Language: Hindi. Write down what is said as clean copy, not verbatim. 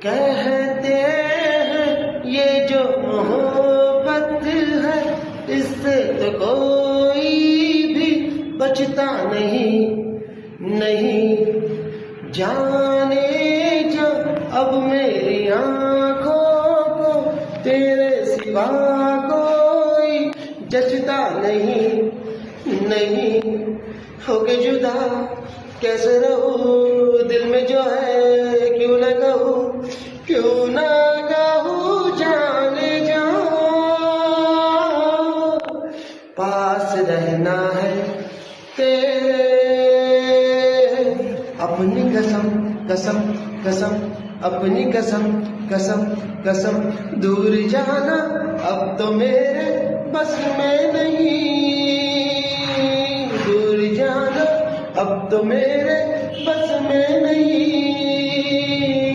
कहते हैं ये जो मोहब्बत है इससे तो कोई भी बचता नहीं जाने जा अब मेरी आंखों को तेरे सिवा कोई जचता नहीं होके जुदा कैसे रहूं दिल में जो है क्यों ना कहूं जाने जा पास रहना है तेरे अपनी कसम अपनी कसम दूर जाना अब तो मेरे बस में नहीं दूर जाना अब तो मेरे बस में नहीं।